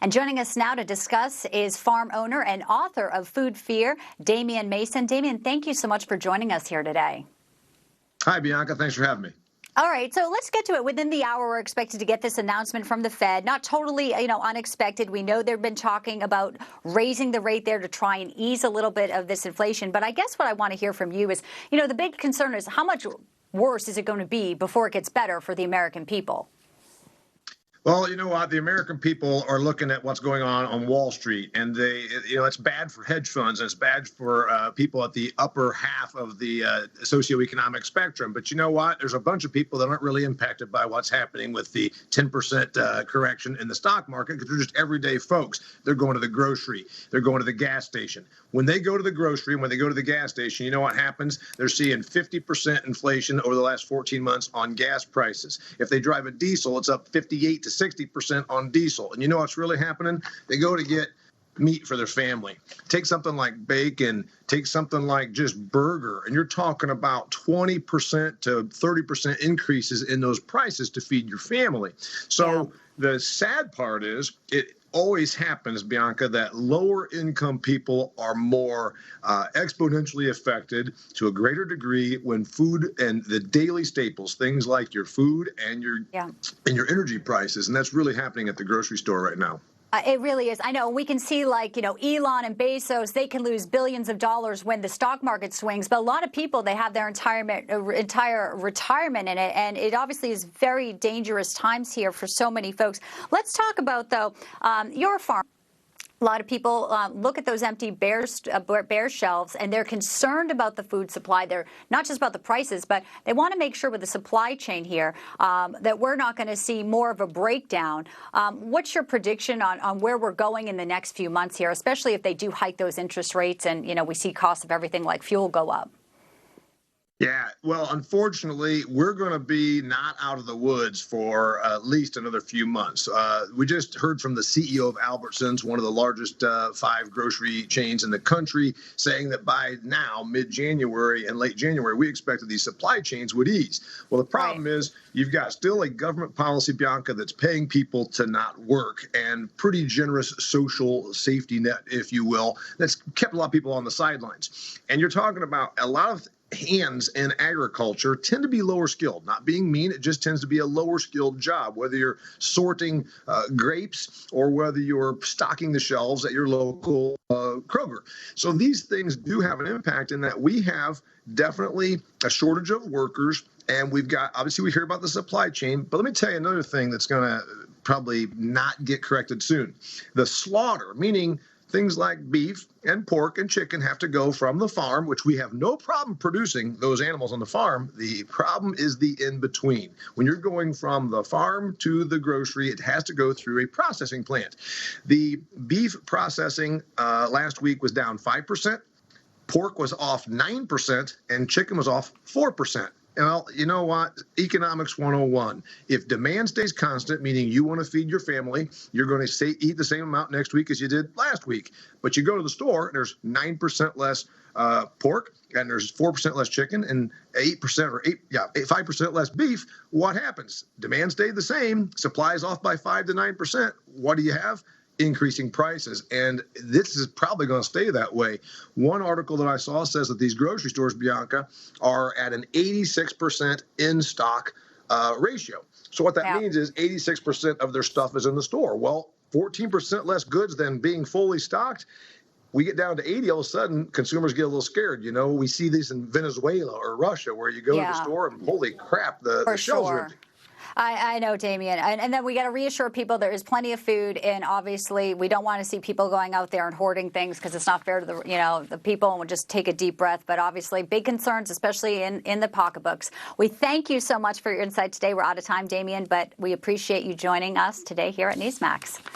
And joining us now to discuss is farm owner and author of Food Fear, Damian Mason. Damian, thank you so much for joining us here today. Hi, Bianca. Thanks for having me. All right, so let's get to it. Within the hour, we're expected to get this announcement from the Fed. Not totally, unexpected. We know they've been talking about raising the rate there to try and ease a little bit of this inflation. But I guess what I want to hear from you is, the big concern is how much worse is it going to be before it gets better for the American people? Well, you know what? The American people are looking at what's going on Wall Street, and it's bad for hedge funds, and it's bad for people at the upper half of the socioeconomic spectrum. But you know what? There's a bunch of people that aren't really impacted by what's happening with the 10% correction in the stock market because they're just everyday folks. They're going to the grocery. They're going to the gas station. When they go to the grocery and when they go to the gas station, you know what happens? They're seeing 50% inflation over the last 14 months on gas prices. If they drive a diesel, it's up 58 to 60% on diesel. And you know what's really happening? They go to get meat for their family. Take something like bacon, take something like just burger, and you're talking about 20% to 30% increases in those prices to feed your family. So the sad part is it always happens, Bianca, that lower income people are more exponentially affected to a greater degree when food and the daily staples, things like your food and your energy prices, and that's really happening at the grocery store right now. It really is. I know we can see Elon and Bezos, they can lose billions of dollars when the stock market swings. But a lot of people, they have their entire retirement in it. And it obviously is very dangerous times here for so many folks. Let's talk about, though, your farm. A lot of people look at those empty bare shelves, and they're concerned about the food supply. They're not just about the prices, but they want to make sure with the supply chain here that we're not going to see more of a breakdown. What's your prediction on where we're going in the next few months here, especially if they do hike those interest rates and, we see costs of everything like fuel go up? Yeah, well, unfortunately, we're going to be not out of the woods for at least another few months. We just heard from the CEO of Albertsons, one of the largest 5 grocery chains in the country, saying that by now, mid-January and late January, we expected these supply chains would ease. Well, the problem is you've got still a government policy, Bianca, that's paying people to not work and pretty generous social safety net, if you will, that's kept a lot of people on the sidelines. And you're talking about a lot of hands in agriculture tend to be lower skilled. Not being mean, it just tends to be a lower skilled job, whether you're sorting grapes or whether you're stocking the shelves at your local Kroger. So these things do have an impact in that we have definitely a shortage of workers, and we've got, obviously we hear about the supply chain, but let me tell you another thing that's going to probably not get corrected soon. The slaughter, meaning things like beef and pork and chicken have to go from the farm, which we have no problem producing those animals on the farm. The problem is the in-between. When you're going from the farm to the grocery, it has to go through a processing plant. The beef processing last week was down 5%, pork was off 9%, and chicken was off 4%. Well, you know what? Economics 101. If demand stays constant, meaning you want to feed your family, you're going to eat the same amount next week as you did last week. But you go to the store, and there's 9% less pork, and there's 4% less chicken, and 5% less beef. What happens? Demand stayed the same. Supply is off by 5 to 9%. What do you have? Increasing prices, and this is probably going to stay that way. One article that I saw says that these grocery stores, Bianca, are at an 86% in-stock ratio. So what that means is 86% of their stuff is in the store. Well, 14% less goods than being fully stocked. We get down to 80, all of a sudden, consumers get a little scared. We see these in Venezuela or Russia where you go to the store and holy crap, the shelves are empty. I know, Damian. And then we got to reassure people there is plenty of food. And obviously, we don't want to see people going out there and hoarding things because it's not fair to the people, and we'll just take a deep breath. But obviously, big concerns, especially in the pocketbooks. We thank you so much for your insight today. We're out of time, Damian, but we appreciate you joining us today here at Newsmax.